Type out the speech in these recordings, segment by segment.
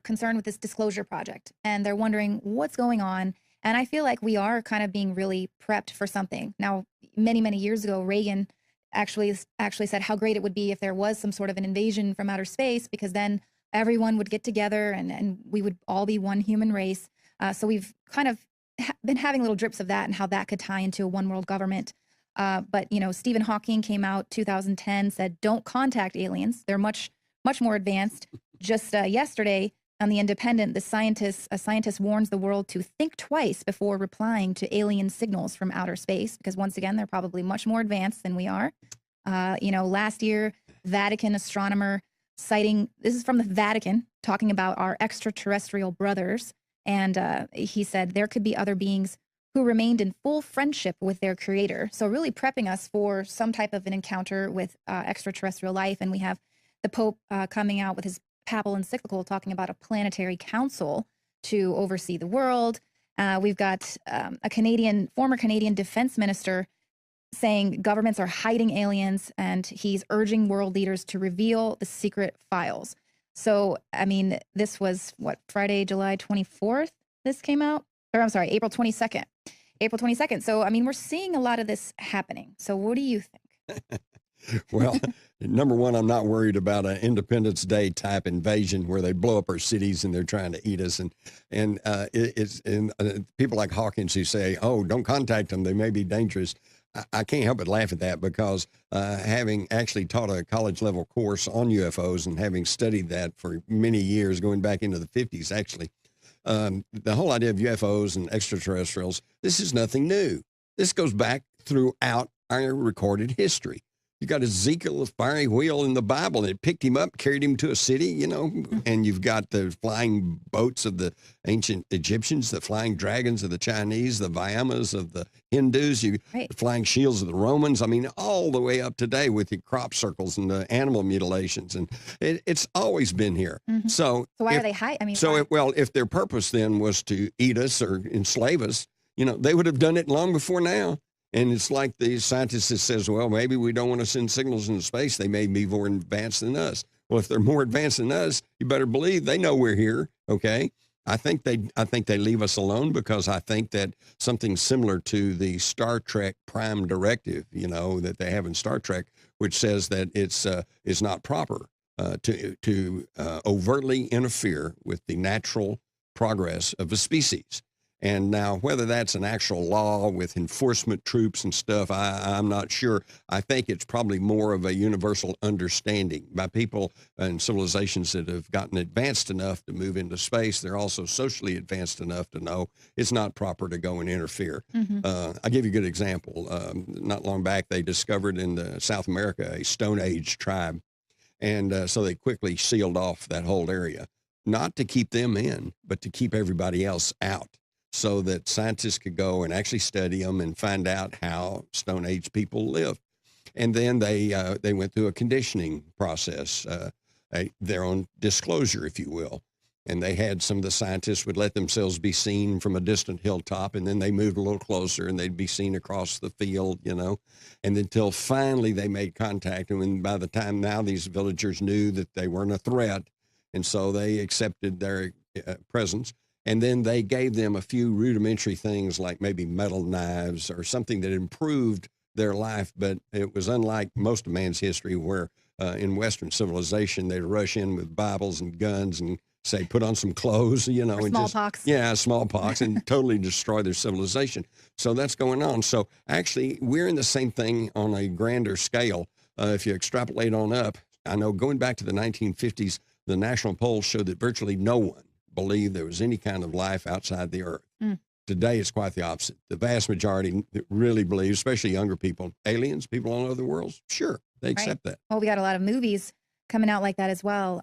concerned with this disclosure project, and they're wondering what's going on. And I feel like we are kind of being really prepped for something. Now, many years ago, Reagan actually said how great it would be if there was some sort of an invasion from outer space, because then everyone would get together and we would all be one human race. So we've kind of been having little drips of that and how that could tie into a one world government. But, you know, Stephen Hawking came out 2010, said, don't contact aliens. They're much more advanced. Just yesterday on The Independent, a scientist warns the world to think twice before replying to alien signals from outer space, because once again, they're probably much more advanced than we are. You know, last year, Vatican astronomer citing, this is from the Vatican, talking about our extraterrestrial brothers. And he said there could be other beings who remained in full friendship with their creator. So really prepping us for some type of an encounter with extraterrestrial life. And we have the Pope coming out with his papal encyclical talking about a planetary council to oversee the world. We've got a former Canadian defense minister saying governments are hiding aliens, and he's urging world leaders to reveal the secret files. So, I mean, this was what, Friday, July 24th, this came out? Or I'm sorry, April 22nd. April 22nd. So, I mean, we're seeing a lot of this happening. So what do you think? Well, number one, I'm not worried about an Independence Day type invasion where they blow up our cities and they're trying to eat us. And people like Hawkins who say, oh, don't contact them, they may be dangerous. I can't help but laugh at that, because having actually taught a college level course on UFOs and having studied that for many years, going back into the 50s, actually, the whole idea of UFOs and extraterrestrials, this is nothing new. This goes back throughout our recorded history. You got Ezekiel, the fiery wheel in the Bible, and it picked him up, carried him to a city, you know, and you've got the flying boats of the ancient Egyptians, the flying dragons of the Chinese, the Vyamas of the Hindus, the flying shields of the Romans. I mean, all the way up today with the crop circles and the animal mutilations. And it's always been here. Mm-hmm. So why are they hiding? I mean, if their purpose then was to eat us or enslave us, you know, they would have done it long before now. And it's like the scientist that says, well, maybe we don't want to send signals into space. They may be more advanced than us. Well, if they're more advanced than us, you better believe they know we're here. Okay. I think they leave us alone, because I think that something similar to the Star Trek Prime Directive, you know, that they have in Star Trek, which says that it's not proper to overtly interfere with the natural progress of a species. And now, whether that's an actual law with enforcement troops and stuff, I'm not sure. I think it's probably more of a universal understanding by people and civilizations that have gotten advanced enough to move into space. They're also socially advanced enough to know it's not proper to go and interfere. Mm-hmm. I'll give you a good example. Not long back, they discovered in South America a Stone Age tribe. And so they quickly sealed off that whole area, not to keep them in, but to keep everybody else out, so that scientists could go and actually study them and find out how Stone Age people live. And then they went through a conditioning process, their own disclosure, if you will. And they had some of the scientists would let themselves be seen from a distant hilltop, and then they moved a little closer and they'd be seen across the field, you know, and until finally they made contact. And when, by the time now these villagers knew that they weren't a threat, and so they accepted their presence. And then they gave them a few rudimentary things like maybe metal knives or something that improved their life. But it was unlike most of man's history, where in Western civilization, they'd rush in with Bibles and guns and say, put on some clothes, you know. Or smallpox. Smallpox, and totally destroy their civilization. So that's going on. So actually, we're in the same thing on a grander scale. If you extrapolate on up, I know going back to the 1950s, the national polls showed that virtually no one believed there was any kind of life outside the earth. Today, it's quite the opposite. The vast majority really believe, especially younger people, aliens, people on other worlds, sure, they accept that. Well, we got a lot of movies coming out like that as well.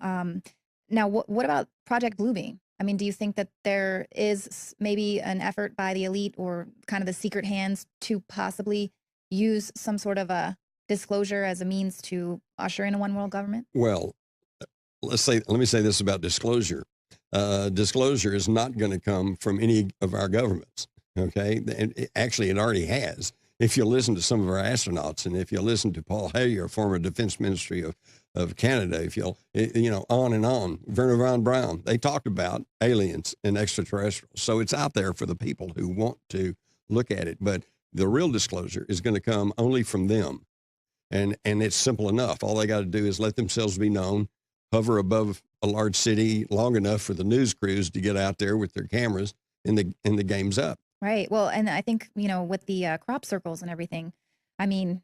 Now, what about Project Bluebeam? I mean, do you think that there is maybe an effort by the elite or kind of the secret hands to possibly use some sort of a disclosure as a means to usher in a one world government? Well, let me say this about disclosure. Disclosure is not going to come from any of our governments. Okay. And actually, it already has. If you listen to some of our astronauts, and if you listen to Paul Hellyer, former defense ministry of Canada, if you'll, on and on. Werner von Braun, they talked about aliens and extraterrestrials. So it's out there for the people who want to look at it. But the real disclosure is going to come only from them. And it's simple enough. All they got to do is let themselves be known, hover above a large city long enough for the news crews to get out there with their cameras, and the game's up. Right. Well, and I think, with the crop circles and everything, I mean,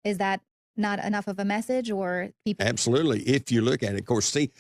is that not enough of a message, or people? Absolutely. If you look at it, of course, see,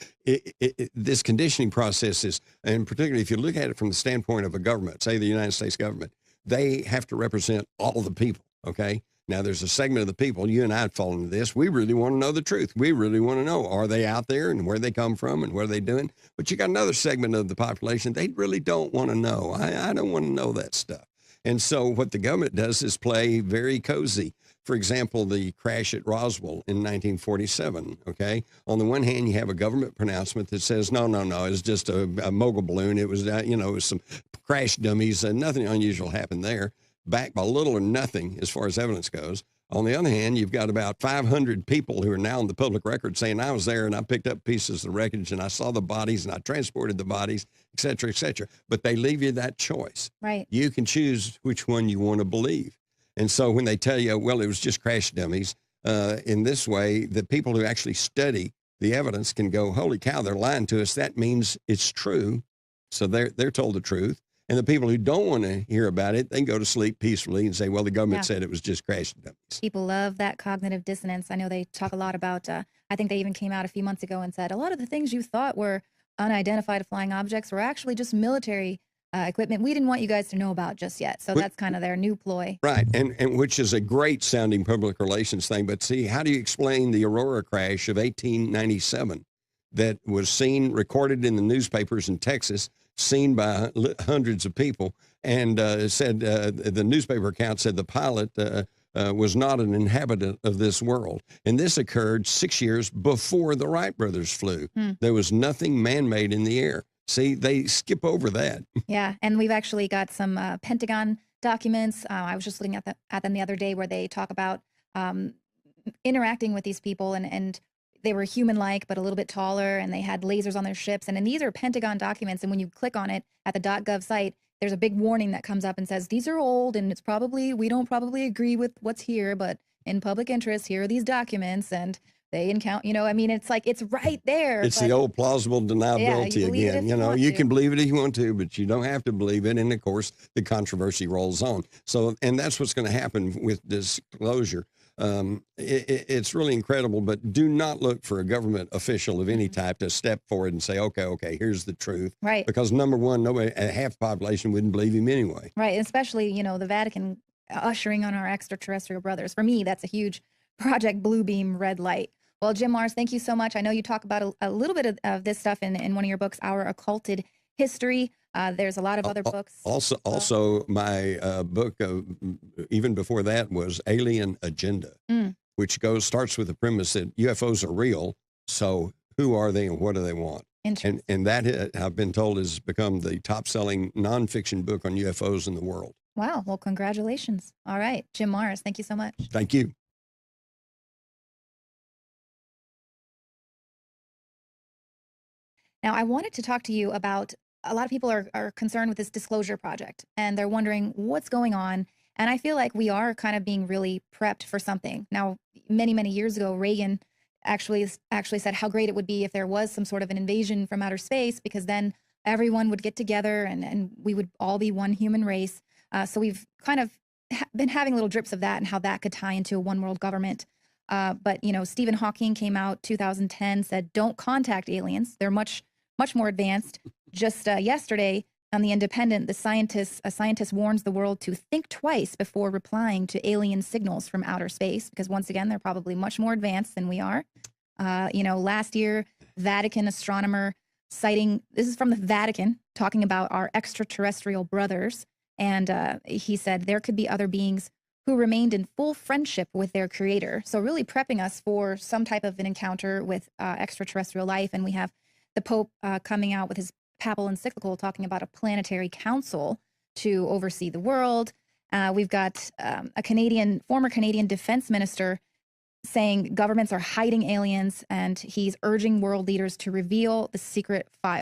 this conditioning process is, and particularly if you look at it from the standpoint of a government, say the United States government, they have to represent all the people. Okay. Now, there's a segment of the people, you and I fall into this. We really want to know the truth. We really want to know, are they out there and where they come from and what are they doing? But you got another segment of the population, they really don't want to know. I don't want to know that stuff. And so what the government does is play very cozy. For example, the crash at Roswell in 1947, okay? On the one hand, you have a government pronouncement that says, no, it's just a mogul balloon. It was, it was some crash dummies, and nothing unusual happened there. Backed by little or nothing as far as evidence goes. On the other hand, you've got about 500 people who are now in the public record saying, I was there and I picked up pieces of the wreckage and I saw the bodies and I transported the bodies, et cetera, et cetera. But they leave you that choice. Right. You can choose which one you want to believe. And so when they tell you, well, it was just crash dummies, in this way, the people who actually study the evidence can go, holy cow, they're lying to us. That means it's true. So they're told the truth. And the people who don't want to hear about it, they can go to sleep peacefully and say, well, the government said it was just crash dummies. People love that cognitive dissonance. I know they talk a lot about, I think they even came out a few months ago and said, a lot of the things you thought were unidentified flying objects were actually just military equipment we didn't want you guys to know about just yet. So that's kind of their new ploy. Right, and which is a great sounding public relations thing. But see, how do you explain the Aurora crash of 1897 that was seen, recorded in the newspapers in Texas, seen by hundreds of people, and said the newspaper account said the pilot was not an inhabitant of this world. And this occurred 6 years before the Wright brothers flew. There was nothing man-made in the air. See, they skip over that. Yeah, and we've actually got some Pentagon documents. I was just looking at them the other day where they talk about interacting with these people, and they were human-like, but a little bit taller, and they had lasers on their ships. And these are Pentagon documents, and when you click on it at the .gov site, there's a big warning that comes up and says, these are old, and we don't probably agree with what's here, but in public interest, here are these documents, and they encounter, it's like, it's right there. It's the old plausible deniability again. You can believe it if you want to, but you don't have to believe it. And of course, the controversy rolls on. So, and that's what's going to happen with disclosure. It's really incredible, but do not look for a government official of any type to step forward and say, okay, here's the truth. Right. Because number one, half the population wouldn't believe him anyway. Right. Especially, the Vatican ushering on our extraterrestrial brothers. For me, that's a huge Project Blue Beam red light. Well, Jim Marrs, thank you so much. I know you talk about a little bit of this stuff in one of your books, Our Occulted History. There's a lot of other books. Also, my book, even before that, was Alien Agenda, which starts with the premise that UFOs are real. So who are they and what do they want? And that, I've been told, has become the top-selling nonfiction book on UFOs in the world. Wow. Well, congratulations. All right. Jim Marrs, thank you so much. Thank you. Now, I wanted to talk to you about, a lot of people are concerned with this disclosure project, and they're wondering what's going on. And I feel like we are kind of being really prepped for something. Now, many, many years ago, Reagan actually said how great it would be if there was some sort of an invasion from outer space, because then everyone would get together and we would all be one human race. So we've kind of been having little drips of that and how that could tie into a one world government. But, Stephen Hawking came out 2010, said, don't contact aliens. They're much more advanced. Just yesterday on The Independent, a scientist warns the world to think twice before replying to alien signals from outer space, because once again, they're probably much more advanced than we are. Last year, Vatican astronomer citing, this is from the Vatican, talking about our extraterrestrial brothers. And he said there could be other beings who remained in full friendship with their creator. So really prepping us for some type of an encounter with extraterrestrial life. And we have the Pope coming out with his papal encyclical talking about a planetary council to oversee the world. We've got a former Canadian defense minister saying governments are hiding aliens, and he's urging world leaders to reveal the secret file.